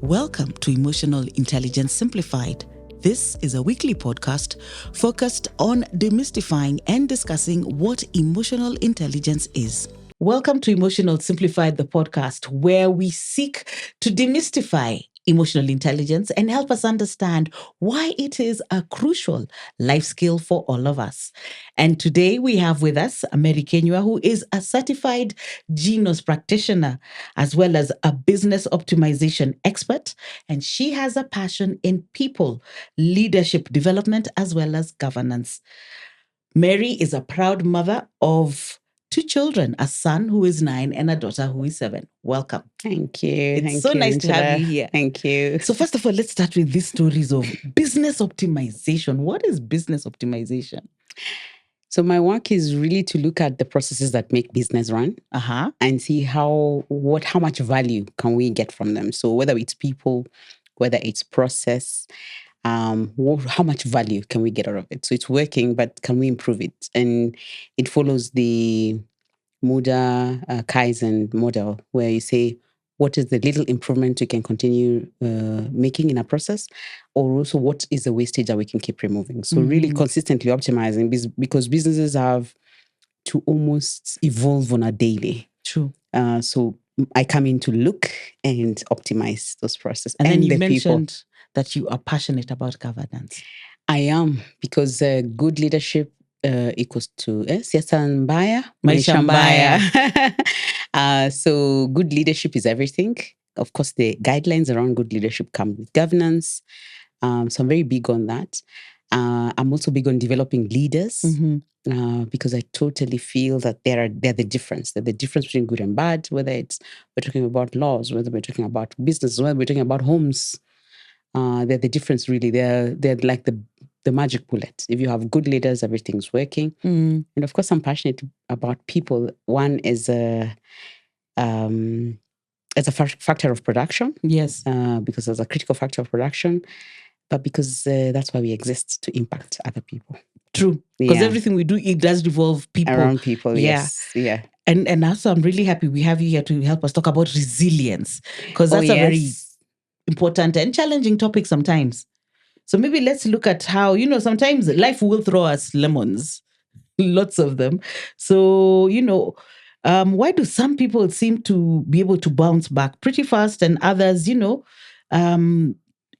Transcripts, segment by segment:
Welcome to Emotional Intelligence Simplified. This is a weekly podcast focused on demystifying and discussing what emotional intelligence is. Welcome to Emotional Simplified, the podcast where we seek to demystify emotional intelligence and help us understand why it is a crucial life skill for all of us. And today we have with us Mary Kinyua, who is a certified Genius practitioner as well as a business optimization expert. And she has a passion in people, leadership development, as well as governance. Mary is a proud mother of 2 children, a son who is 9 and a daughter who is 7. Welcome. Thank you. It's so nice to have you here. Thank you. So first of all, let's start with these stories of business optimization. What is business optimization? So my work is really to look at the processes that make business run and see how much value can we get from them. So whether it's people, whether it's process, how much value can we get out of it? So it's working, but can we improve it? And it follows the Muda Kaizen model, where you say, what is the little improvement we can continue making in a process, or also what is the wastage that we can keep removing? So really consistently optimizing, because businesses have to almost evolve on a daily. True. So I come in to look and optimize those processes. And then you mentioned that you are passionate about governance. I am, because good leadership equals to siasa mbaya, maisha mbaya. So good leadership is everything. Of course, the guidelines around good leadership come with governance. So I'm very big on that. I'm also big on developing leaders because I totally feel that they're the difference. They're the difference between good and bad, whether we're talking about laws, whether we're talking about business, whether we're talking about homes. They're the difference, really. They're like the magic bullet. If you have good leaders, everything's working. And of course, I'm passionate about people. One is a factor of production. Yes. Because there's a critical factor of production, but because that's why we exist, to impact other people. True. Because everything we do, it does revolve people. Around people, yes. Yeah. And also, I'm really happy we have you here to help us talk about resilience, because that's a very important and challenging topic sometimes. So maybe let's look at how, sometimes life will throw us lemons, lots of them. So, why do some people seem to be able to bounce back pretty fast and others,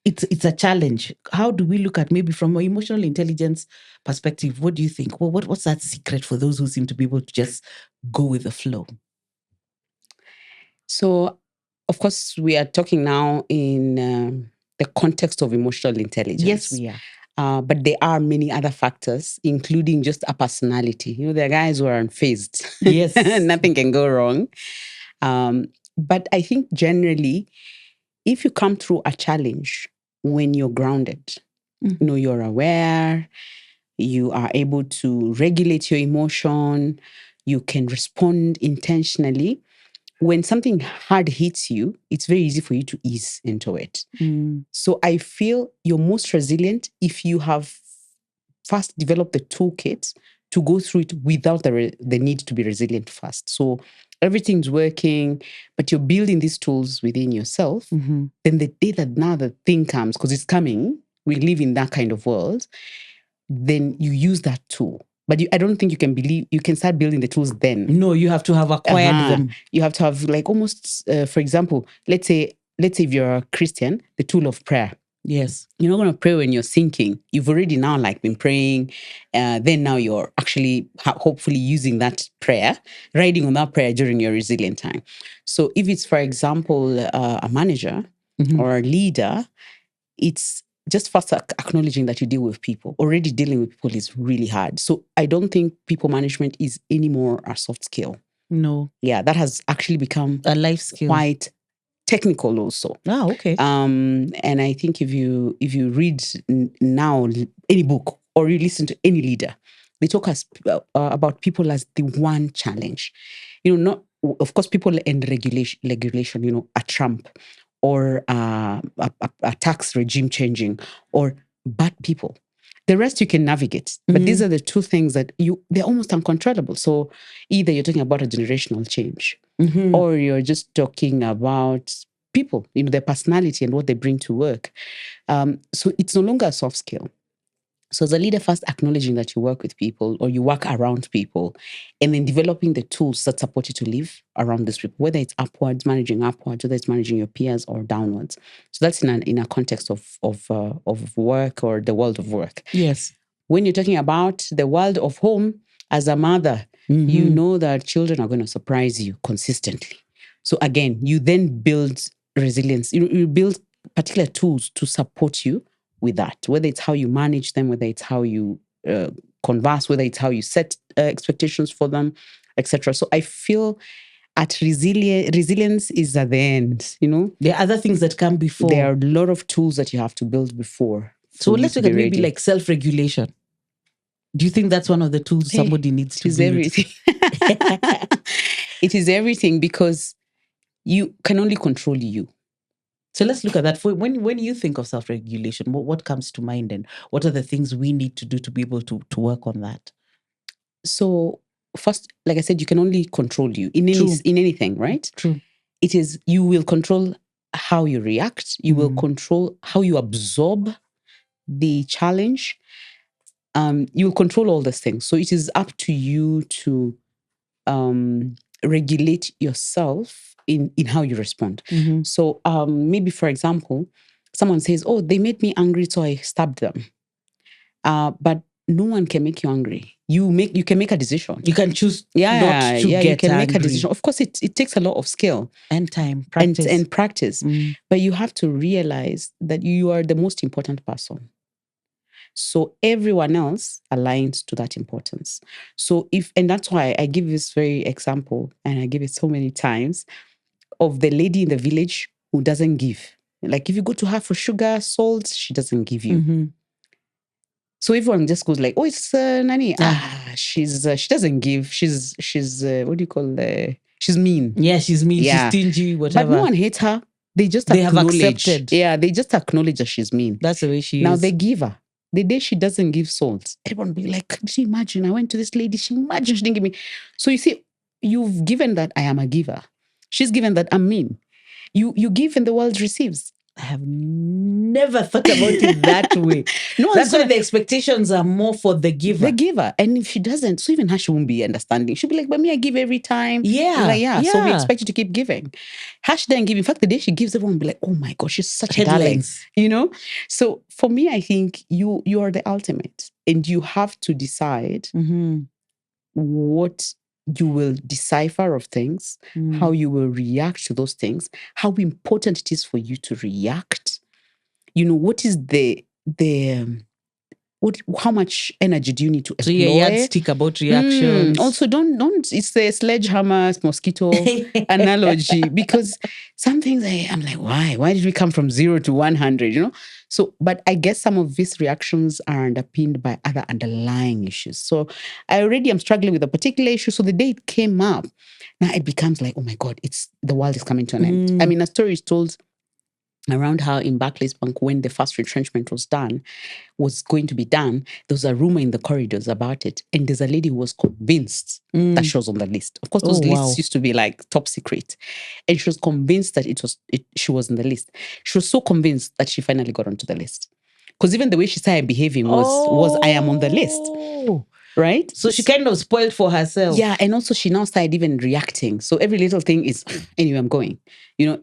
it's a challenge? How do we look at, maybe from an emotional intelligence perspective, what do you think? Well, what's that secret for those who seem to be able to just go with the flow? So, of course, we are talking now in the context of emotional intelligence. Yes, we are. But there are many other factors, including just a personality. There are guys who are unfazed. Yes. Nothing can go wrong. But I think generally, if you come through a challenge when you're grounded, you're aware, you are able to regulate your emotion, you can respond intentionally. When something hard hits you, it's very easy for you to ease into it. So I feel you're most resilient if you have first developed the toolkit to go through it without the need to be resilient first. So everything's working, but you're building these tools within yourself. Then the day that now the thing comes, because it's coming, we live in that kind of world, then you use that tool. But I don't think you can start building the tools then. No, you have to have acquired them. You have to have, like, almost, for example, let's say if you're a Christian, the tool of prayer. Yes. You're not going to pray when you're sinking. You've already now been praying. Then now you're actually hopefully using that prayer, riding on that prayer during your resilient time. So if it's, for example, a manager or a leader, it's just first acknowledging that you deal with people. Already dealing with people is really hard. So I don't think people management is anymore a soft skill. No. Yeah, that has actually become a life skill. Quite technical also. Oh, okay. And I think if you read now any book or you listen to any leader, they talk about people as the one challenge. Not, of course, people and regulation, a Trump, or a tax regime changing, or bad people. The rest you can navigate. But these are the two things that they're almost uncontrollable. So either you're talking about a generational change, or you're just talking about people, their personality and what they bring to work. So it's no longer a soft skill. So as a leader, first acknowledging that you work with people or you work around people, and then developing the tools that support you to live around these people, whether it's managing upwards, whether it's managing your peers or downwards. So that's in a context of work or the world of work. Yes. When you're talking about the world of home, as a mother, you know that children are going to surprise you consistently. So again, you then build resilience. You build particular tools to support you with that, whether it's how you manage them, whether it's how you converse, whether it's how you set expectations for them, etc. So I feel at resilience is at the end, There are other things that come before. There are a lot of tools that you have to build before. So let's look at maybe like self-regulation. Do you think that's one of the tools somebody needs to build? Everything. It is everything, because you can only control you. So let's look at that. When you think of self-regulation, what comes to mind, and what are the things we need to do to be able to work on that? So first, like I said, you can only control you in anything, right? True. It is, you will control how you react. You will control how you absorb the challenge. You will control all these things. So it is up to you to regulate yourself in how you respond. So maybe, for example, someone says, "Oh, they made me angry, so I stabbed them." But no one can make you angry. You can make a decision. You can choose not to get you can angry. make a decision. Of course, it takes a lot of skill and time, practice. And practice. But you have to realize that you are the most important person. So everyone else aligns to that importance. So and that's why I give this very example, and I give it so many times, of the lady in the village who doesn't give. Like if you go to her for sugar, salt, she doesn't give you. So everyone just goes like, "Oh, it's Nani. She doesn't give. She's what do you call she's mean." Yeah, she's mean. Yeah. She's stingy, whatever. But no one hates her. They have accepted. Yeah, they just acknowledge that she's mean. That's the way she is. Now they give her. The day she doesn't give salt, everyone will be like, "Could you imagine? I went to this lady. She didn't give me." So you see, you've given that I am a giver. She's given that I'm mean. You give and the world receives. I have never thought about it that way. No, that's why the expectations are more for the giver. The giver. And if she doesn't, so even her, she won't be understanding. She'll be like, "But me, I give every time." Yeah. Like, yeah. So we expect you to keep giving. She doesn't give. In fact, the day she gives, everyone will be like, "Oh my gosh, she's such a darling." So for me, I think you are the ultimate. And you have to decide what you will decipher of things, how you will react to those things, how important it is for you to react. What is how much energy do you need to employ? So your yardstick about reactions. Also, don't. It's the sledgehammer mosquito analogy, because some things I'm like, why? Why did we come from 0 to 100? So, but I guess some of these reactions are underpinned by other underlying issues. So I already am struggling with a particular issue. So the day it came up, now it becomes like, oh my God, the world is coming to an end. I mean, a story is told around how in Barclays Bank, when the first retrenchment was going to be done, there was a rumor in the corridors about it. And there's a lady who was convinced that she was on the list. Of course, those lists used to be like top secret. And she was convinced that she was on the list. She was so convinced that she finally got onto the list. Because even the way she started behaving was I am on the list. Right? So she kind of spoiled for herself. Yeah, and also she now started even reacting. So every little thing is, anyway, I'm going.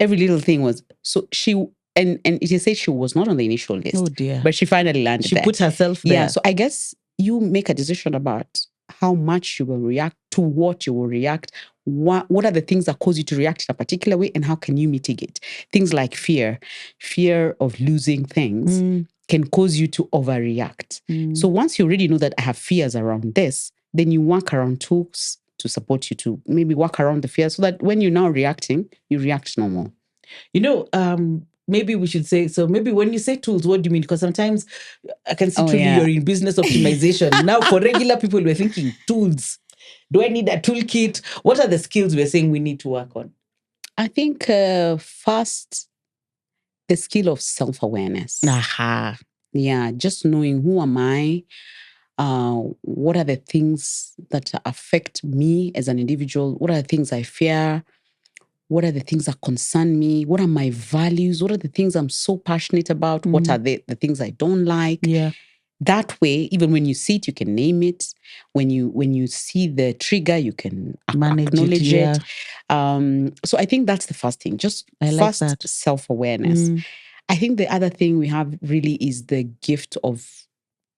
Every little thing was, so she, and it is said she was not on the initial list. Oh dear. But she finally landed there. She put herself there. Yeah, so I guess you make a decision about how much you will react, to what you will react, what are the things that cause you to react in a particular way, and how can you mitigate. Things like fear of losing things can cause you to overreact. So once you already know that I have fears around this, then you work around tools to support you to maybe work around the fear so that when you're now reacting, you react normal. Maybe we should say, so maybe when you say tools, what do you mean? Because sometimes I can see you're in business optimization. Now for regular people, we're thinking tools. Do I need a toolkit? What are the skills we're saying we need to work on? I think first, the skill of self-awareness. Yeah, just knowing who am I, what are the things that affect me as an individual, what are the things I fear, What are the things that concern me? What are my values? What are the things I'm so passionate about? What are the things I don't like? Yeah. That way, even when you see it, you can name it. When you see the trigger, you can Manage it, acknowledge yeah. it. So I think that's the first thing. Just I like first that. self-awareness. I think the other thing we have really is the gift of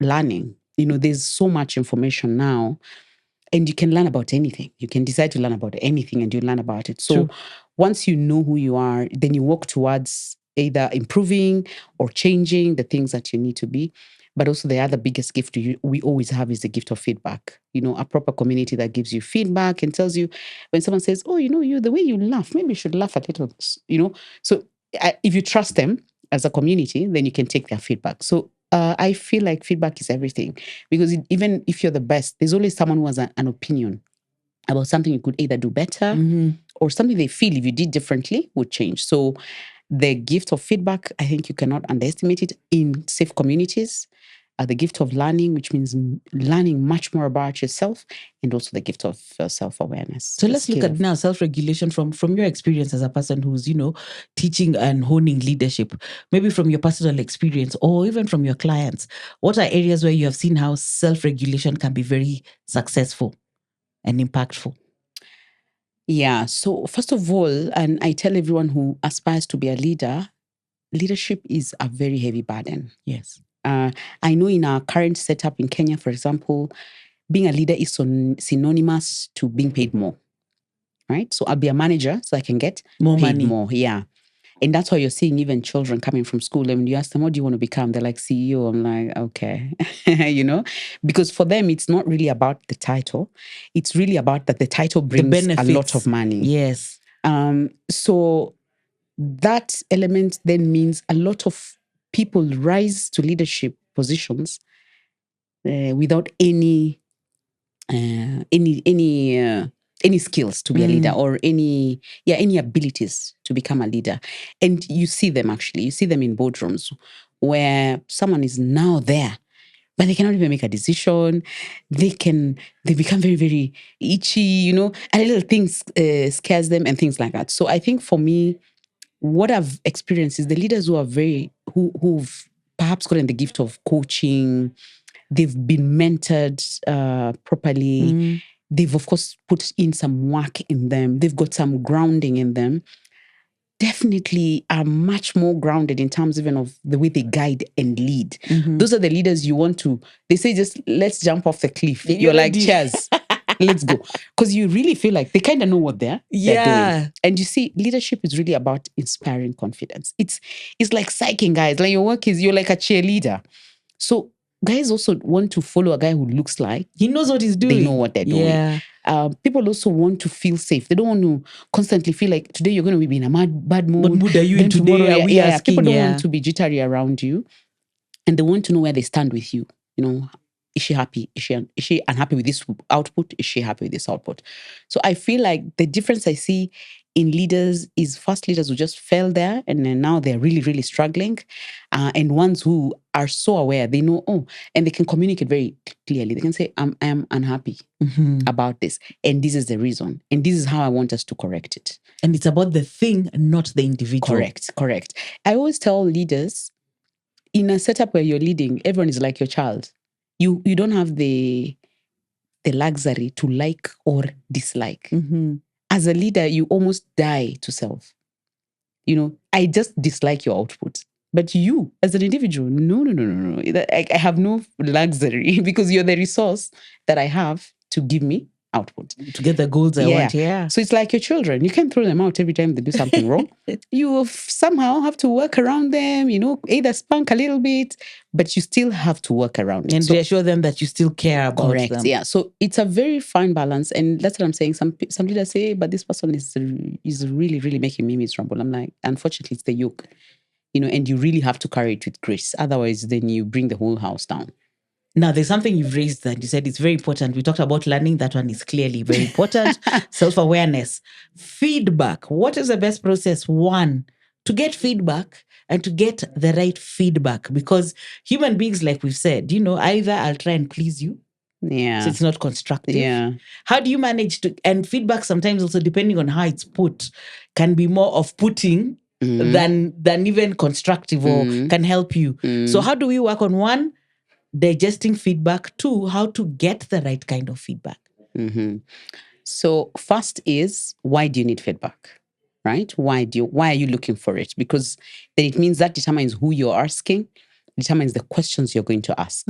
learning. There's so much information now. And you can learn about anything. You can decide to learn about anything and you learn about it. So once you know who you are, then you work towards either improving or changing the things that you need to be. But also the other biggest gift we always have is the gift of feedback. A proper community that gives you feedback and tells you when someone says, oh, the way you laugh, maybe you should laugh a little, So if you trust them as a community, then you can take their feedback. So I feel like feedback is everything because even if you're the best, there's always someone who has an opinion about something you could either do better or something they feel if you did differently would change. So the gift of feedback, I think you cannot underestimate it in safe communities. The gift of learning, which means learning much more about yourself, and also the gift of self-awareness. So let's look at now self-regulation from your experience as a person who's, teaching and honing leadership, maybe from your personal experience or even from your clients. What are areas where you have seen how self-regulation can be very successful and impactful? Yeah. So first of all, and I tell everyone who aspires to be a leader, leadership is a very heavy burden. Yes. I know in our current setup in Kenya, for example, being a leader is synonymous to being paid more, right? So I'll be a manager so I can get more paid money. more. Yeah. And that's why you're seeing even children coming from school. And you ask them, what do you want to become? They're like, CEO. I'm like, okay, because for them, it's not really about the title. It's really about that the title brings a lot of money. Yes. So that element then means a lot of people rise to leadership positions without any skills to be a leader or any abilities to become a leader. And you see them in boardrooms where someone is now there, but they cannot even make a decision. They become very, very itchy, and little things scares them and things like that. So I think for me, what I've experienced is the leaders who've perhaps gotten the gift of coaching, they've been mentored properly. They've, of course, put in some work in them. They've got some grounding in them. Definitely are much more grounded in terms even of the way they guide and lead. Those are the leaders you want to, they say just, let's jump off the cliff. You're like, cheers, let's go. Because you really feel like they kind of know what they're doing. And you see, leadership is really about inspiring confidence. It's like psyching, guys. Like your work is, you're like a cheerleader. So guys also want to follow a guy who looks like he knows what he's doing. They know what they're doing. People also want to feel safe. They don't want to constantly feel like today you're going to be in a bad mood. What mood are you in today? Tomorrow, are we asking? People don't want to be jittery around you, and they want to know where they stand with you. Is she happy? Is she unhappy with this output? Is she happy with this output? So I feel like the difference I see in leaders is first leaders who just fell there and then now they're really, really struggling. And ones who are so aware, they know, and they can communicate very clearly. They can say, I am unhappy about this. And this is the reason. And this is how I want us to correct it. And it's about the thing, not the individual. Correct. I always tell leaders, in a setup where you're leading, everyone is like your child. You don't have the luxury to like or dislike. As a leader, you almost die to self. I just dislike your output. But you, as an individual, no. I have no luxury because you're the resource that I have to give me output. To get the goals I want, So it's like your children. You can't throw them out every time they do something wrong. You somehow have to work around them, either spank a little bit, but you still have to work around it. And reassure them that you still care about them. Yeah. So it's a very fine balance. And that's what I'm saying. Some leaders say, but this person is really, really making me miserable. I'm like, unfortunately, it's the yoke. And you really have to carry it with grace. Otherwise, then you bring the whole house down. Now, there's something you've raised that you said it's very important. We talked about learning. That one is clearly very important. Self-awareness. Feedback. What is the best process? One, to get feedback and to get the right feedback. Because human beings, like we've said, either I'll try and please you Yeah. So it's not constructive. Yeah. How do you manage to, and feedback sometimes also depending on how it's put, can be more off-putting than even constructive or can help you. So how do we work on one, digesting feedback, two, how to get the right kind of feedback? So first is, why do you need feedback? Right? Why are you looking for it? Because then it means that determines who you're asking, determines the questions you're going to ask.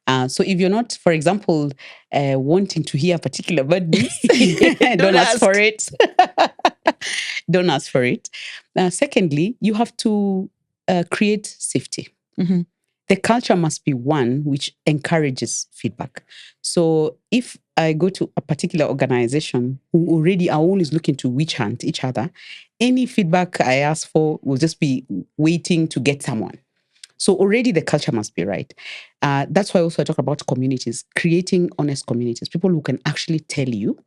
So if you're not, for example, wanting to hear particular bad news, don't ask for it. Don't ask for it. Secondly, you have to create safety. The culture must be one which encourages feedback. So if I go to a particular organization who already are always looking to witch hunt each other, any feedback I ask for will just be waiting to get someone. So already the culture must be right. That's why also I talk about communities, creating honest communities, people who can actually tell you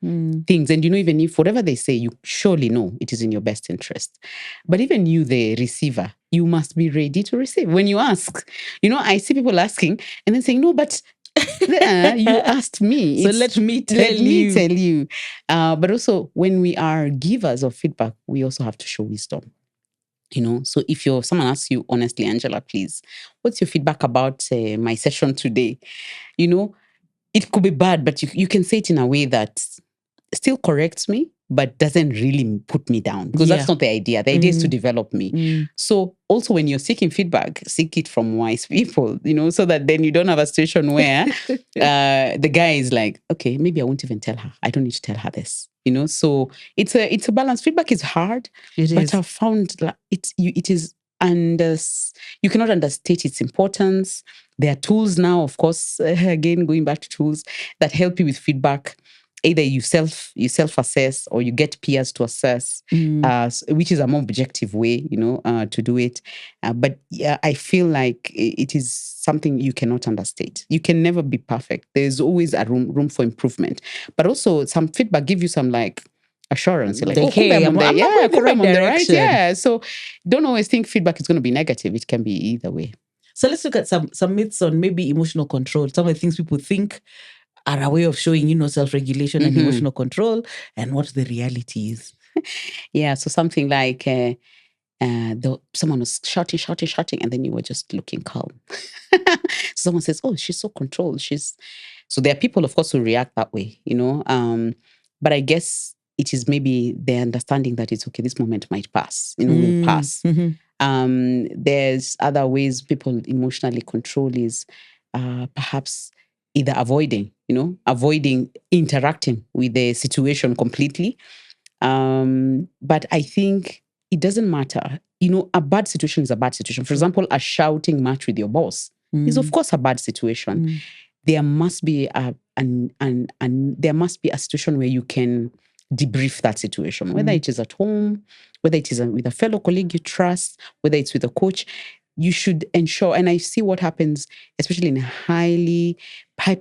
things. And even if whatever they say, you surely know it is in your best interest. But even you, the receiver, you must be ready to receive. When you ask, I see people asking and then saying, no, but you asked me. So let me tell you. But also when we are givers of feedback, we also have to show wisdom. So if someone asks you honestly, Angela, please, what's your feedback about my session today? It could be bad, but you can say it in a way that still corrects me, but doesn't really put me down, because that's not the idea. The idea is to develop me. So also when you're seeking feedback, seek it from wise people, so that then you don't have a situation where the guy is like, okay, maybe I won't even tell her. I don't need to tell her this. So it's a balance. Feedback is hard, but I've found that it is, and you cannot understate its importance. There are tools now, of course, again, going back to tools that help you with feedback. Either you self-assess or you get peers to assess, which is a more objective way, to do it. But yeah, I feel like it is something you cannot understate. You can never be perfect. There's always a room for improvement. But also some feedback give you some assurance. You're like, hey, I'm on the right direction. Yeah. So don't always think feedback is going to be negative. It can be either way. So let's look at some myths on maybe emotional control. Some of the things people think are a way of showing, self-regulation and emotional control, and what the reality is. Yeah, so something like someone was shouting, and then you were just looking calm. Someone says, "Oh, she's so controlled." So there are people, of course, who react that way, But I guess it is maybe the understanding that it's okay. This moment might pass, will pass. There's other ways people emotionally control is perhaps either avoiding interacting with the situation completely. But I think it doesn't matter. A bad situation is a bad situation. For example, a shouting match with your boss is, of course, a bad situation. There must be there must be a situation where you can debrief that situation, whether it is at home, whether it is with a fellow colleague you trust, whether it's with a coach. You should ensure, and I see what happens, especially in high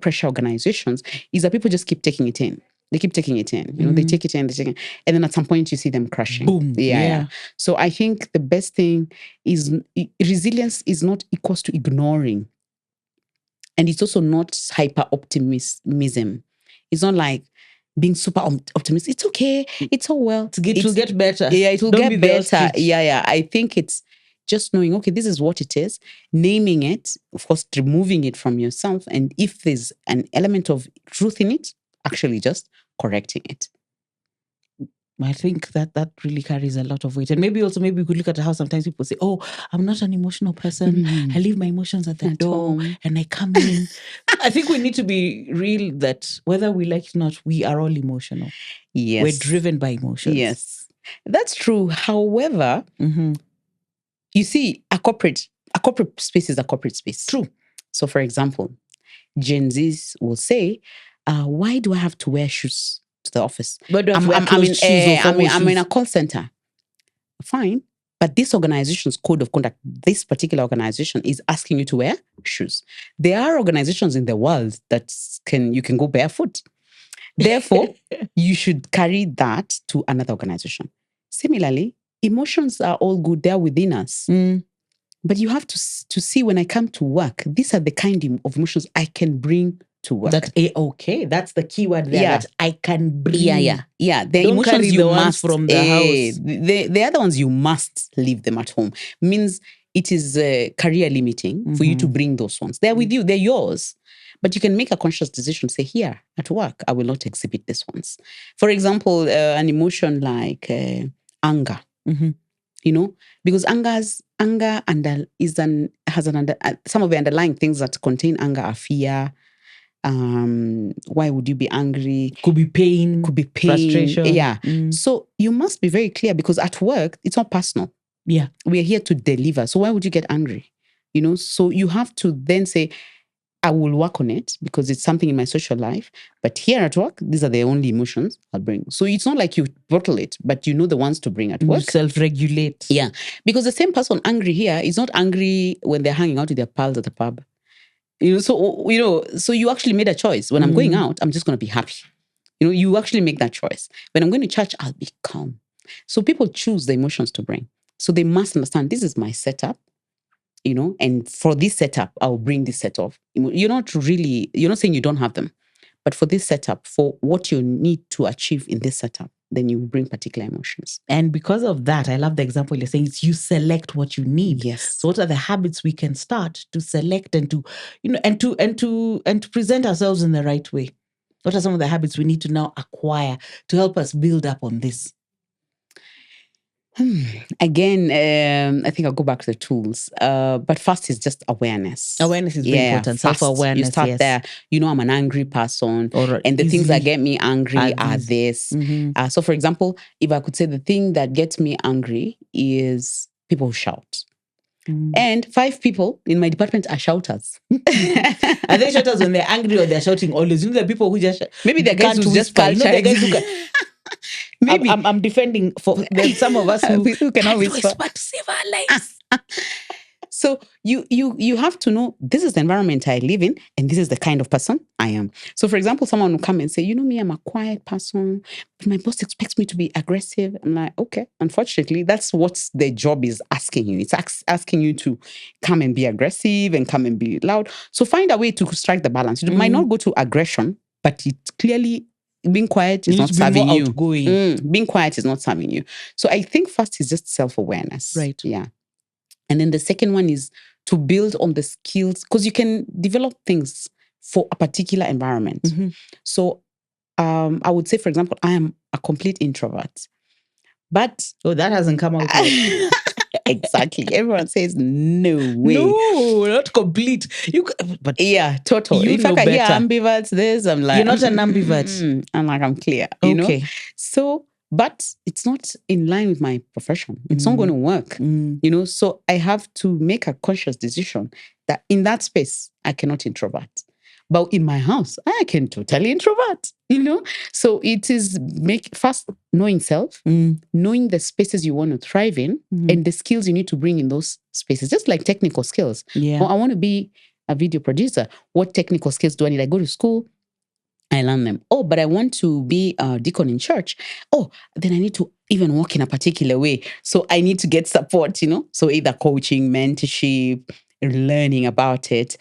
pressure organizations, is that people just keep taking it in. They keep taking it in. They take it in, and then at some point you see them crashing. Boom. Yeah. So I think the best thing is resilience is not equals to ignoring. And it's also not hyper optimism. It's not like being super optimistic. It's okay. It's all well. It will get better. Yeah, it will get better. Yeah. I think it's just knowing, okay, this is what it is, naming it, of course, removing it from yourself. And if there's an element of truth in it, actually just correcting it. I think that really carries a lot of weight. And maybe we could look at how sometimes people say, oh, I'm not an emotional person. I leave my emotions at the door and I come in. I think we need to be real that whether we like it or not, we are all emotional. Yes. We're driven by emotions. Yes, that's true. However, you see, a corporate space is a corporate space. True. So for example, Gen Zs will say, why do I have to wear shoes to the office? But I'm in a call center. Fine. But this organization's code of conduct, this particular organization is asking you to wear shoes. There are organizations in the world that you can go barefoot. Therefore, you should carry that to another organization. Similarly, emotions are all good. They're within us. But you have to see, when I come to work, these are the kind of emotions I can bring to work. Okay, that's the key word there. Yeah. That I can bring. Yeah. The Don't emotions carry you the ones must from the house. The other ones you must leave them at home. Means it is career limiting for you to bring those ones. They're with you. They're yours. But you can make a conscious decision. Say, here at work, I will not exhibit these ones. For example, an emotion like anger. You know, because anger some of the underlying things that contain anger are fear. Why would you be angry? Could be pain, frustration. Yeah. So you must be very clear, because at work, it's not personal. Yeah. We are here to deliver. So why would you get angry? You know, so you have to then say, I will work on it because it's something in my social life. But here at work, these are the only emotions I'll bring. So it's not like you bottle it, but you know the ones to bring at work. Self-regulate. Yeah. Because the same person angry here is not angry when they're hanging out with their pals at the pub. So you actually made a choice. When I'm going out, I'm just going to be happy. You know, you actually make that choice. When I'm going to church, I'll be calm. So people choose the emotions to bring. So they must understand, this is my setup, you know, and for this setup, I'll bring this set of. You're not saying you don't have them, but for this setup, for what you need to achieve in this setup, then you bring particular emotions. And because of that, I love the example you're saying, it's you select what you need. Yes. So what are the habits we can start to select and to, you know, and to present ourselves in the right way? What are some of the habits we need to now acquire to help us build up on this? Again, I think I'll go back to the tools. But first is just awareness. Awareness is very important. Self-awareness. You start there. You know, I'm an angry person. And the things that get me angry are this. So for example, if I could say the thing that gets me angry is people who shout. And 5 people in my department are shouters. Are they shouters when they're angry, or they're shouting always? You know, the people who just maybe the guys who just culture. You know, the guys who can, maybe I'm defending for there's some of us who cannot whisper to save our lives. So you have to know, this is the environment I live in, and this is the kind of person I am. So for example, someone will come and say, you know me, I'm a quiet person, but my boss expects me to be aggressive. I'm like, okay, unfortunately, that's what the job is asking you. It's asking you to come and be aggressive and come and be loud. So find a way to strike the balance. You might not go to aggression, but it clearly, being quiet is not serving you. Being quiet is not serving you. So I think first is just self-awareness. Right. Yeah. And then the second one is to build on the skills, because you can develop things for a particular environment. So I would say, for example, I am a complete introvert. But that hasn't come out yet. Exactly. Everyone says, no way. No, not complete. But yeah, total. If I can hear ambiverts, this, I'm like, you're not an ambivert. I'm like, I'm clear. You know? So, but it's not in line with my profession. It's not going to work. You know, so I have to make a conscious decision that in that space, I cannot introvert. But in my house, I can totally introvert, you know? So it is first knowing self, knowing the spaces you want to thrive in, and the skills you need to bring in those spaces, just like technical skills. Yeah. I want to be a video producer. What technical skills do I need? I go to school, I learn them. Oh, but I want to be a deacon in church. Oh, then I need to even walk in a particular way. So I need to get support, you know? So either coaching, mentorship, learning about it.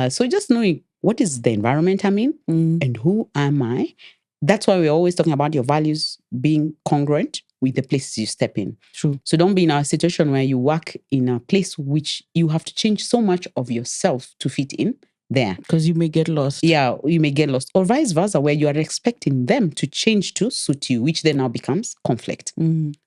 So just knowing, what is the environment I'm in and who am I? That's why we're always talking about your values being congruent with the places you step in. True. So don't be in a situation where you work in a place which you have to change so much of yourself to fit in there. Because you may get lost. Yeah, you may get lost. Or vice versa, where you are expecting them to change to suit you, which then now becomes conflict.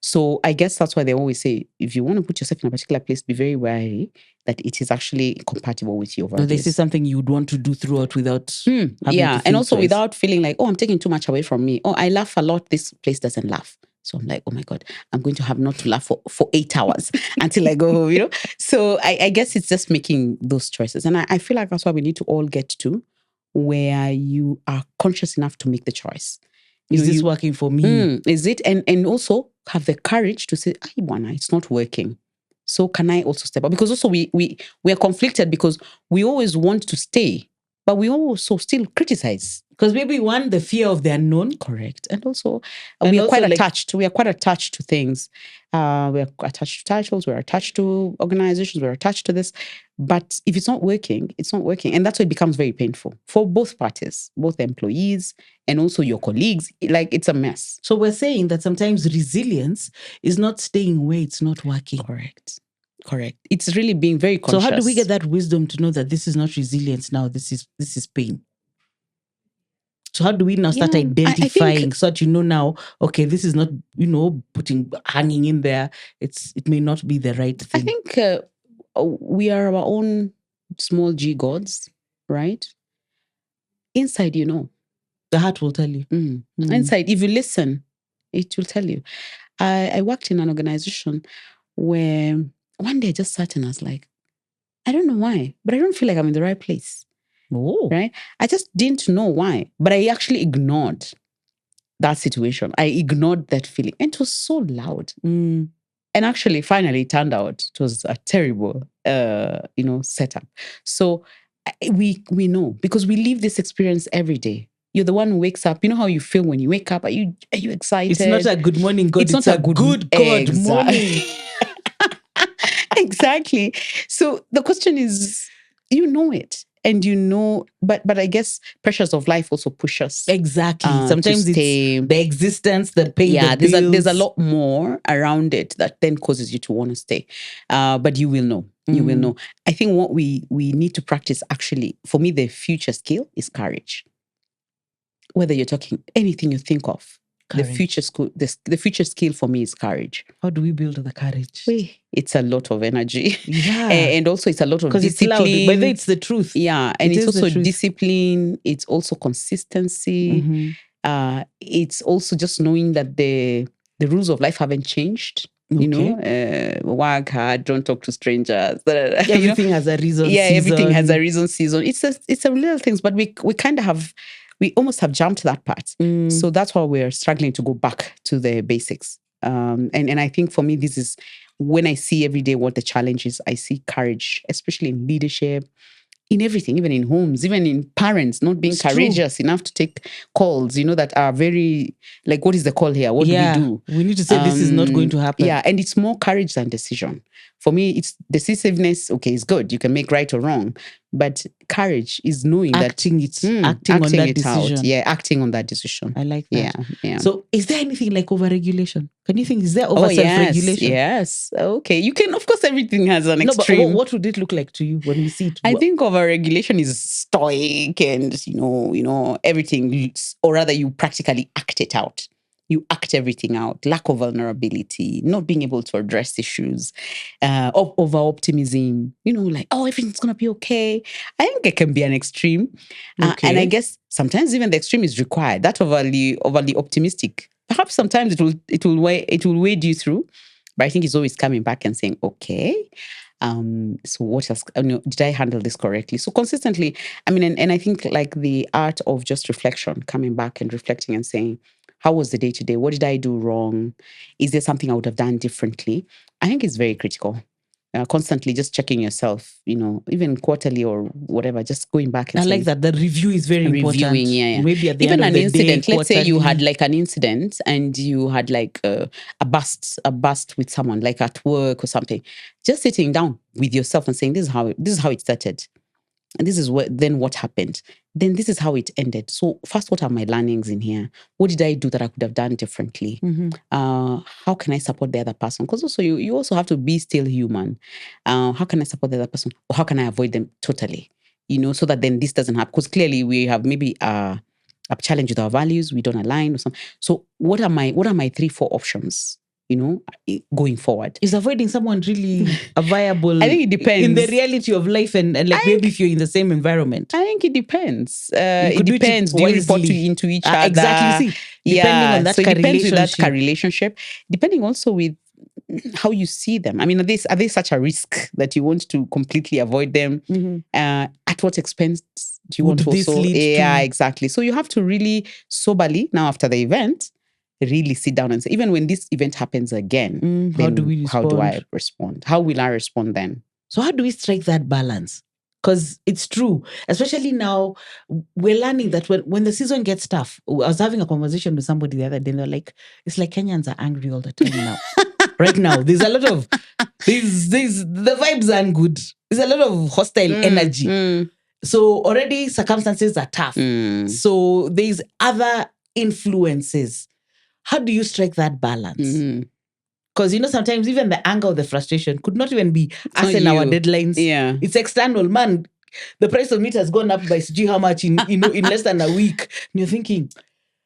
So I guess that's why they always say, if you want to put yourself in a particular place, be very wary that it is actually compatible with your values. This is something you would want to do throughout without having to and also twice. Without feeling like, oh, I'm taking too much away from me. Oh, I laugh a lot. This place doesn't laugh. So I'm like, oh my God, I'm going to have not to laugh for 8 hours until I go home, you know? So I guess it's just making those choices. And I feel like that's why we need to all get to, where you are conscious enough to make the choice. Is this working for me? Is it? And also have the courage to say, it's not working. So can I also step up? Because also we are conflicted because we always want to stay, but we also still criticize. Because maybe one, the fear of the unknown. Correct. And also, And we are also, quite like- attached. We are quite attached to things. We are attached to titles. We're attached to organizations. We're attached to this. But if it's not working, it's not working. And that's why it becomes very painful for both parties, both the employees and also your colleagues. Like, it's a mess. So we're saying that sometimes resilience is not staying where it's not working. Correct. It's really being very conscious. So how do we get that wisdom to know that this is not resilience now, this is pain? So how do we now start identifying I think, so that you know now, okay, this is not, hanging in there. It may not be the right thing. I think we are our own small G gods, right? Inside, the heart will tell you. Inside, if you listen, it will tell you. I worked in an organization where one day I just sat and I was like, I don't know why, but I don't feel like I'm in the right place. Oh. Right? I just didn't know why, but I actually ignored that situation. I ignored that feeling. And it was so loud. And actually, finally, it turned out it was a terrible, setup. So we know, because we live this experience every day. You're the one who wakes up. You know how you feel when you wake up? Are you excited? It's not a good morning, God. It's not a good God morning. Exactly. So the question is, you know it. And but I guess pressures of life also push us. Exactly. Sometimes it's the existence, the pain, the bills. There's a lot more around it that then causes you to want to stay. But you will know. You will know. I think what we need to practice, actually, for me, the future skill is courage. Whether you're talking anything you think of, courage. The future skill for me is courage. How do we build the courage? It's a lot of energy. Yeah. And also it's a lot of discipline. It's loud, but it's the truth. Yeah. And it's also discipline. It's also consistency. It's also just knowing that the rules of life haven't changed. Okay. Work hard, don't talk to strangers. Everything has a reason. Yeah, everything has a reason, season. It's a little things, but we kind of we almost have jumped that part. So that's why we're struggling to go back to the basics. And I think for me, this is when I see every day what the challenge is. I see courage, especially in leadership, in everything, even in homes, even in parents, not being courageous enough to take calls, that are very, like, what is the call here? What do we do? We need to say this is not going to happen. Yeah, and it's more courage than decision. For me, it's decisiveness. Okay, it's good. You can make right or wrong. But courage is knowing acting on that decision. Out. Yeah, acting on that decision. I like that. Yeah. So is there anything like overregulation? Can you think, is there over self-regulation? Yes. Okay. You can, of course, everything has an extreme. But what would it look like to you when we see it? I think overregulation is stoic and, everything, or rather you practically act it out. You act everything out. Lack of vulnerability, not being able to address issues, over-optimism, like, everything's going to be okay. I think it can be an extreme. Okay. And I guess sometimes even the extreme is required. That overly optimistic. Perhaps sometimes it will wade you through. But I think it's always coming back and saying, okay, so what else? Did I handle this correctly? So consistently, and I think like the art of just reflection, coming back and reflecting and saying, how was the day today? What did I do wrong? Is there something I would have done differently? I think it's very critical. Constantly just checking yourself, even quarterly or whatever, just going back and I like that. The review is very important. Reviewing, yeah. Maybe at the even end of an the incident. day, Let's say you had like an incident and you had like a bust with someone, like at work or something. Just sitting down with yourself and saying, this is how it started. And this is what happened. Then this is how it ended. So first, what are my learnings in here? What did I do that I could have done differently? How can I support the other person? Because also you also have to be still human. How can I support the other person? Or how can I avoid them totally? So that then this doesn't happen. Because clearly we have maybe a challenge with our values. We don't align or something. So what are my 3-4 options? Going forward. Is avoiding someone really a viable? I think it depends. In the reality of life and like maybe if you're in the same environment. I think it depends. It depends. Do you report into each other? Exactly. See, depending on that so it depends with that relationship. Depending also with how you see them. Are they such a risk that you want to completely avoid them? At what expense do you want to also? Yeah, exactly. So you have to really soberly, now after the event, really sit down and say, even when this event happens again, how do I respond? How will I respond then? So how do we strike that balance? Because it's true, especially now, we're learning that when the season gets tough. I was having a conversation with somebody the other day, and they're like, it's like Kenyans are angry all the time now. Right now, there's a lot of, the vibes aren't good. There's a lot of hostile energy. So already circumstances are tough. So there's other influences. How do you strike that balance? Because, sometimes even the anger or the frustration could not even be us and our deadlines. Yeah. It's external. Man, the price of meat has gone up by how much in less than a week. And you're thinking,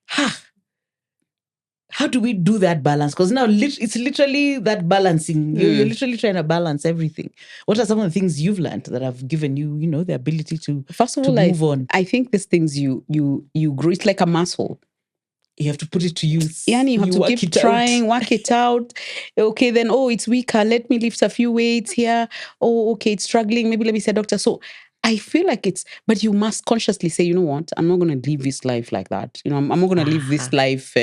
how do we do that balance? Because now it's literally that balancing. You're literally trying to balance everything. What are some of the things you've learned that have given you, the ability to, first of all, move on? I think these things you grow. It's like a muscle. You have to put it to use. Yeah, and you have to keep trying, work it out. Okay, then, it's weaker. Let me lift a few weights here. Oh, okay, it's struggling. Maybe let me say doctor. So I feel like but you must consciously say, you know what? I'm not going to live this life like that. I'm not going to live this life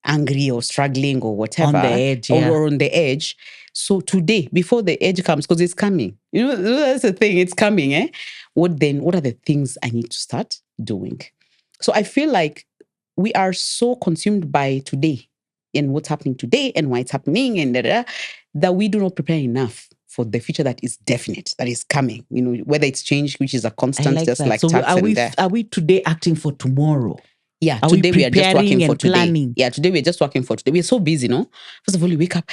angry or struggling or whatever. On the edge, or on the edge. So today, before the edge comes, because it's coming. That's the thing. It's coming, eh? What are the things I need to start doing? So I feel like we are so consumed by today and what's happening today and why it's happening and that we do not prepare enough for the future that is definite, that is coming. Whether it's change, which is a constant, like just that. like so tax and death. Are we today acting for tomorrow? Yeah, are today we are just preparing working for and today. planning? Yeah, today we're just working for today. We're so busy, no? First of all, you wake up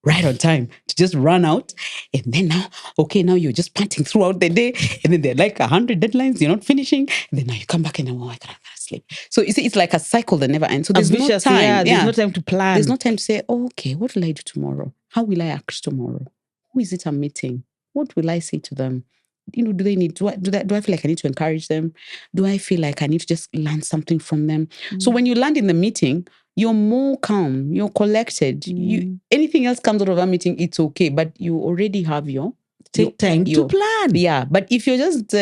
right on time to just run out. And then now you're just panting throughout the day. And then there are like 100 deadlines, you're not finishing. And then now you come back and I can't sleep. So you see, it's like a cycle that never ends. So there's no time. There's no time to plan. There's no time to say, okay, what will I do tomorrow? How will I act tomorrow? Who is it I'm meeting? What will I say to them? Do they need, do I feel like I need to encourage them? Do I feel like I need to just learn something from them? So when you land in the meeting, you're more calm, you're collected. Anything else comes out of that meeting, it's okay. But you already have take time to plan. Yeah. But if you're just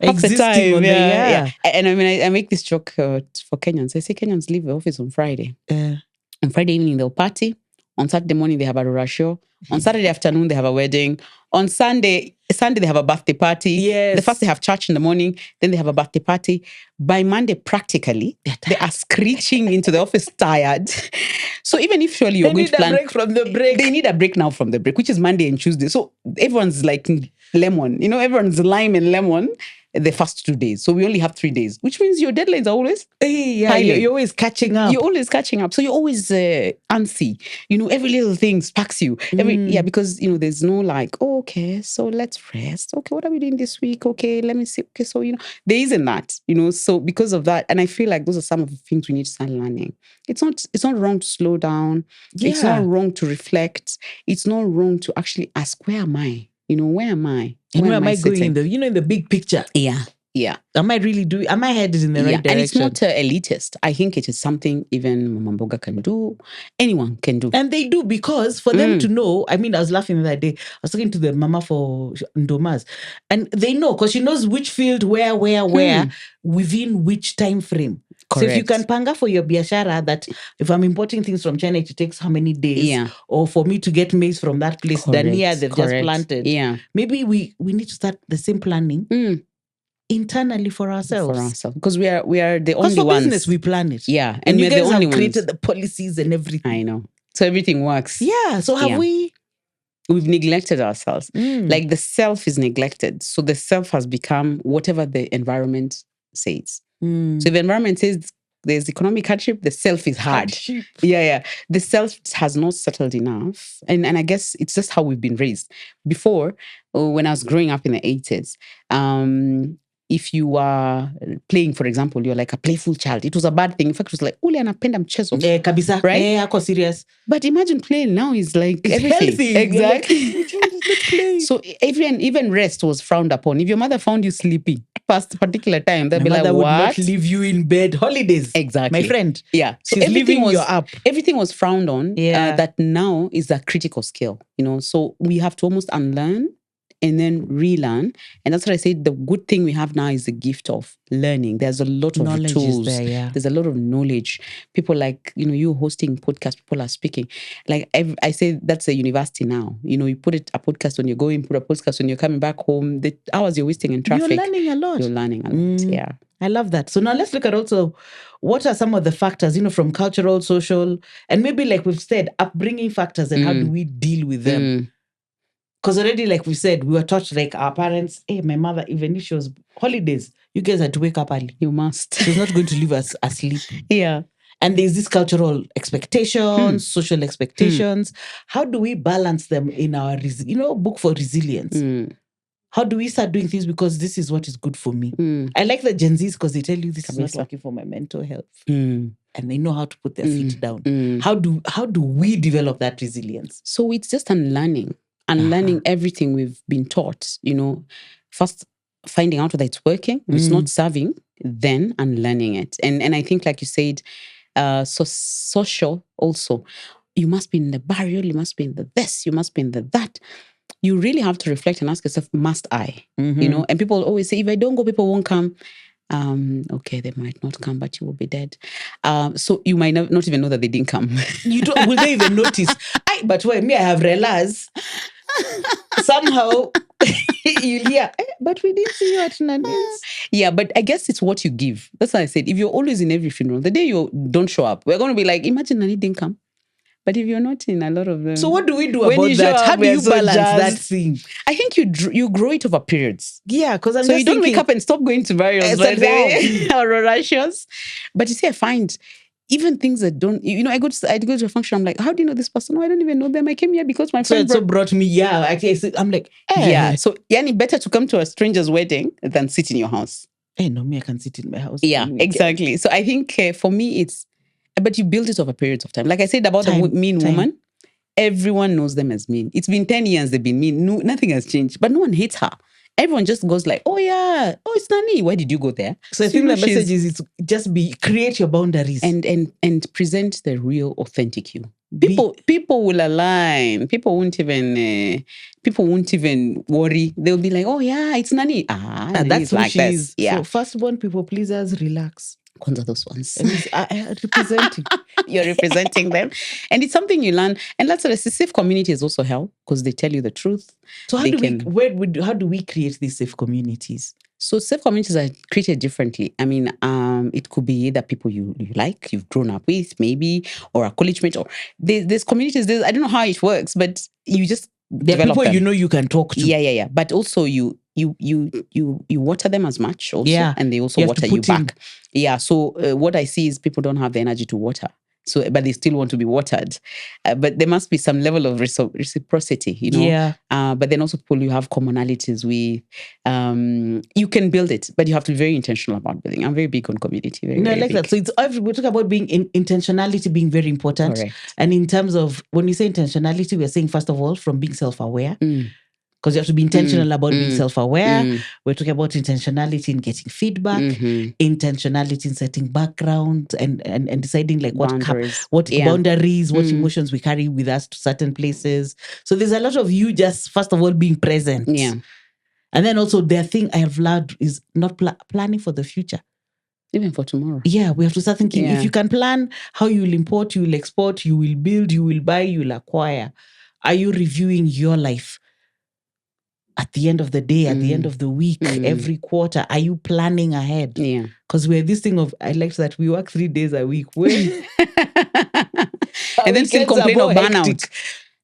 existing on yeah. And I mean, I make this joke for Kenyans. I say Kenyans leave the office on Friday. On Friday evening, they'll party. On Saturday morning, they have a Rora show. On Saturday afternoon, they have a wedding. On Sunday, they have a birthday party. Yes. The first they have church in the morning, then they have a birthday party. By Monday, practically, they are screeching into the office tired. So even if surely you're going to plan... They need a break from the break. They need a break now from the break, which is Monday and Tuesday. So everyone's like lemon. Everyone's lime and lemon the first 2 days. So we only have 3 days, which means your deadlines are always... you're always catching up. You're always catching up. So you're always antsy. Every little thing sparks you. Because, there's no like, okay, so let's rest. Okay, what are we doing this week? Okay, let me see. Okay, so, there isn't that, So because of that, and I feel like those are some of the things we need to start learning. It's not wrong to slow down. Yeah. It's not wrong to reflect. It's not wrong to actually ask, where am I? Where am I? And where am I going in the big picture? Yeah. Yeah. Am I headed in the right direction? And it's not elitist. I think it is something even Mama Mboga can do. Anyone can do. And they do, because for them to know, I was laughing the other day. I was talking to the mama for Ndomas. And they know, because she knows which field, where, within which time frame. Correct. So if you can panga for your biashara that if I'm importing things from China, it takes how many days? Or for me to get maize from that place, Dania, they've just planted. Yeah. Maybe we need to start the same planning. Internally for ourselves. Because we are the only ones. Because for business, we plan it. Yeah. And you we're guys the only have created ones. the policies and everything. I know. So everything works. Yeah. So have we... We've neglected ourselves. Like the self is neglected. So the self has become whatever the environment says. So if the environment says there's economic hardship, the self is hard. Yeah. The self has not settled enough. And I guess it's just how we've been raised. Before, when I was growing up in the 80s, if you were playing, for example, you're like a playful child. It was a bad thing. In fact, it was like, ule anapenda mchezo. Kabisa. Right? Ako serious. But imagine playing now is like it's everything. Healthy. Exactly. So even rest was frowned upon. If your mother found you sleeping past a particular time, they'll be like, what? Would not leave you in bed. Holidays. Exactly. My friend. Yeah. So she's leaving you up. Everything was frowned on. That now is a critical skill. So we have to almost unlearn and then relearn. And that's what I said. The good thing we have now is the gift of learning. There's a lot of Knowledge tools. is there, yeah. There's a lot of knowledge. People like, you hosting podcasts, people are speaking. Like I say that's a university now. You put a podcast when you're going, put a podcast when you're coming back home. The hours you're wasting in traffic. You're learning a lot. Yeah. I love that. So now let's look at also what are some of the factors, from cultural, social, and maybe like we've said, upbringing factors, and how do we deal with them? Because already, like we said, we were taught, like our parents, hey, my mother, even if she was holidays, you guys had to wake up early. You must. She's not going to leave us asleep. Yeah. And there's this cultural expectations, social expectations. How do we balance them in our, book for resilience? How do we start doing things because this is what is good for me? I like the Gen Zs because they tell you this is not working for my mental health. And they know how to put their feet down. How do we develop that resilience? So it's just unlearning everything we've been taught. First finding out whether it's working, if it's not serving, then unlearning it. And I think, like you said, so social also. You must be in the burial, you must be in the this, you must be in the that. You really have to reflect and ask yourself, must I? And people always say, if I don't go, people won't come. Okay, they might not come, but you will be dead. So you might not even know that they didn't come. Will they even notice? But when I have realized somehow you'll hear, but we didn't see you at Nani's. Yeah, but I guess it's what you give. That's why I said, if you're always in every funeral, the day you don't show up, we're going to be like, imagine Nani didn't come. But if you're not in a lot of them... So what do we do about that? How do you balance that thing? I think you grow it over periods. Yeah, because I'm so you don't wake up and stop going to burials right away or orations. But you see, I find even things that don't... I go to a function, I'm like, how do you know this person? No, I don't even know them. I came here because my friend brought me. Yeah, actually, I'm like, Yeah, so better to come to a stranger's wedding than sit in your house. Hey, no, me, I can sit in my house. Yeah, exactly. So I think for me, it's... But you build it over periods of time. Like I said about the mean woman, everyone knows them as mean. It's been 10 years they've been mean. No, nothing has changed. But no one hates her. Everyone just goes like, oh yeah, oh it's Nani. Why did you go there? So I think the message is just create your boundaries. And present the real authentic you. People will align. People won't even worry. They'll be like, oh yeah, it's Nani. That's who like she is. Yeah. So firstborn people pleasers, relax. Those ones. Representing. You're representing them. And it's something you learn. And that's what a safe community has also helped because they tell you the truth. So how do we create these safe communities? So safe communities are created differently. I mean, it could be either people you like, you've grown up with, maybe, or a college mate, or there's communities. I don't know how it works, but you just there are people them. You can talk to. Yeah. But also you water them as much also, and they also water you back. Yeah. So what I see is people don't have the energy to water. So, but they still want to be watered. But there must be some level of reciprocity, Yeah. But then also people you have commonalities with. You can build it, but you have to be very intentional about building. I'm very big on community. I like that. So we talk about being intentionality being very important. Correct. And in terms of when we say intentionality, we're saying first of all from being self-aware. Because you have to be intentional about being self-aware. We're talking about intentionality in getting feedback, intentionality in setting background and deciding like what boundaries, what emotions we carry with us to certain places. So there's a lot of you just, first of all, being present. Yeah. And then also the thing I have learned is not planning for the future. Even for tomorrow. Yeah, we have to start thinking, if you can plan how you will import, you will export, you will build, you will buy, you will acquire. Are you reviewing your life? At the end of the day, at the end of the week, every quarter, are you planning ahead? Yeah. Because we're this thing of, I like that we work 3 days a week. When and then still complain of burnout.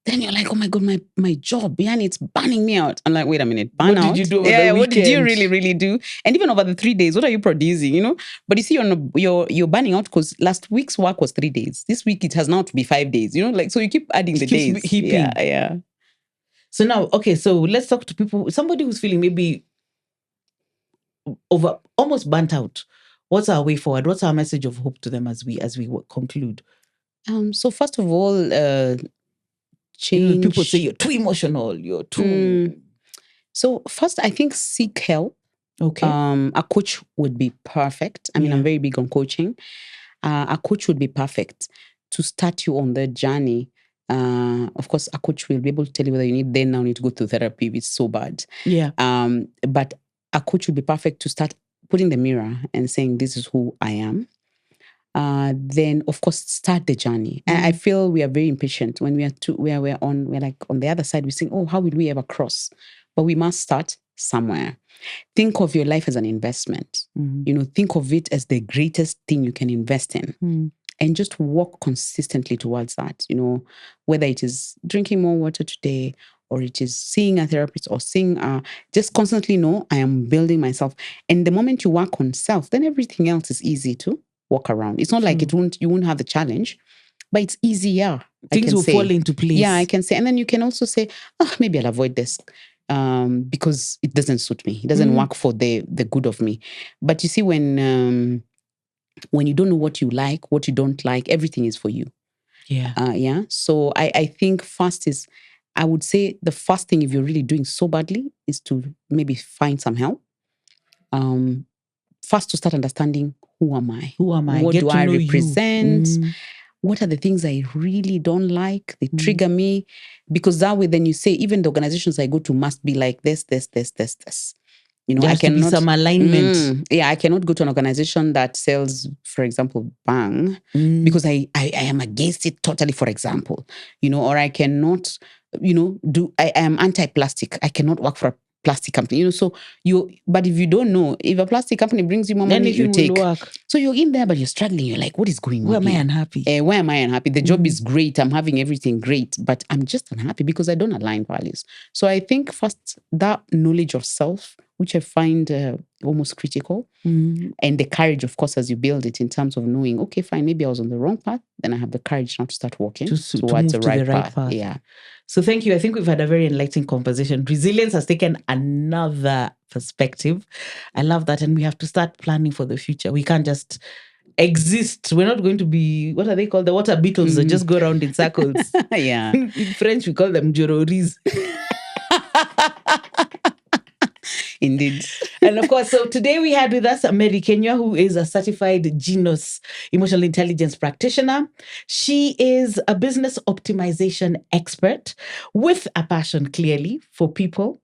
Then you're like, oh my God, my job, it's burning me out. I'm like, wait a minute, burnout? What did you do over the weekend? What did you really, really do? And even over the 3 days, what are you producing, But you see, you're burning out because last week's work was 3 days. This week, it has now to be 5 days, so you keep adding the days. Heaping. Yeah. So now, okay, so let's talk to people, somebody who's feeling maybe almost burnt out. What's our way forward? What's our message of hope to them as we conclude? So first of all, change. People say you're too emotional, you're too... So first, I think seek help. Okay. A coach would be perfect. I mean, I'm very big on coaching. A coach would be perfect to start you on the journey Of course, a coach will be able to tell you whether you need to go to therapy if it's so bad. Yeah. But a coach will be perfect to start putting the mirror and saying, this is who I am. Then of course start the journey. And I feel we are very impatient when we're like on the other side. We're saying, oh, how will we ever cross? But we must start somewhere. Think of your life as an investment. Think of it as the greatest thing you can invest in. And just walk consistently towards that. Whether it is drinking more water today, or it is seeing a therapist, or just constantly know I am building myself. And the moment you work on self, then everything else is easy to walk around. It's not like you won't have the challenge, but it's easier. Things will fall into place. Yeah, I can say. And then you can also say, maybe I'll avoid this because it doesn't suit me. It doesn't work for the good of me. But you see, when you don't know what you like, what you don't like, everything is for you. Yeah. So I think I would say the first thing, if you're really doing so badly, is to maybe find some help. First, to start understanding, who am I? What do I represent? What are the things I really don't like? They trigger me. Because that way, then you say, even the organizations I go to must be like this. There has to be some alignment. I cannot go to an organization that sells, for example, bang, because I am against it totally, for example. Or I cannot, I am anti-plastic. I cannot work for a plastic company. But if you don't know, if a plastic company brings you more money, you take. So you're in there, but you're struggling. You're like, what is going on? Where am I unhappy? Where am I unhappy? The job is great. I'm having everything great, but I'm just unhappy because I don't align values. So I think first, that knowledge of self, which I find almost critical, and the courage, of course, as you build it in terms of knowing, okay, fine, maybe I was on the wrong path, then I have the courage now to start walking towards the right path. Yeah. So thank you. I think we've had a very enlightening conversation. Resilience has taken another perspective. I love that. And we have to start planning for the future. We can't just exist. We're not going to be, what are they called? The water beetles that just go around in circles. Yeah. In French, we call them jororis. Indeed. And of course, so today we had with us Mary Kinyua, who is a certified Genius emotional intelligence practitioner. She is a business optimization expert with a passion, clearly, for people,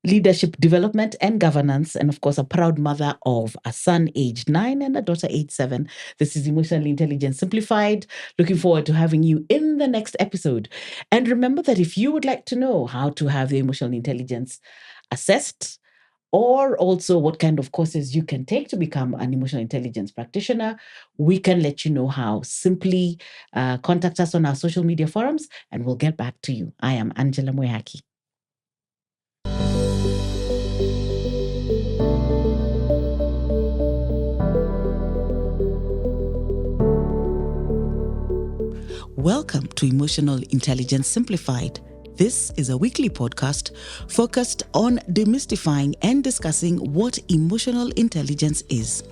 leadership development and governance, and of course, a proud mother of a son aged 9 and a daughter aged 7. This is Emotional Intelligence Simplified. Looking forward to having you in the next episode. And remember that if you would like to know how to have your emotional intelligence assessed, or also what kind of courses you can take to become an emotional intelligence practitioner, we can let you know how. Simply contact us on our social media forums and we'll get back to you. I am Angela Mwihaki. Welcome to Emotional Intelligence Simplified. This is a weekly podcast focused on demystifying and discussing what emotional intelligence is.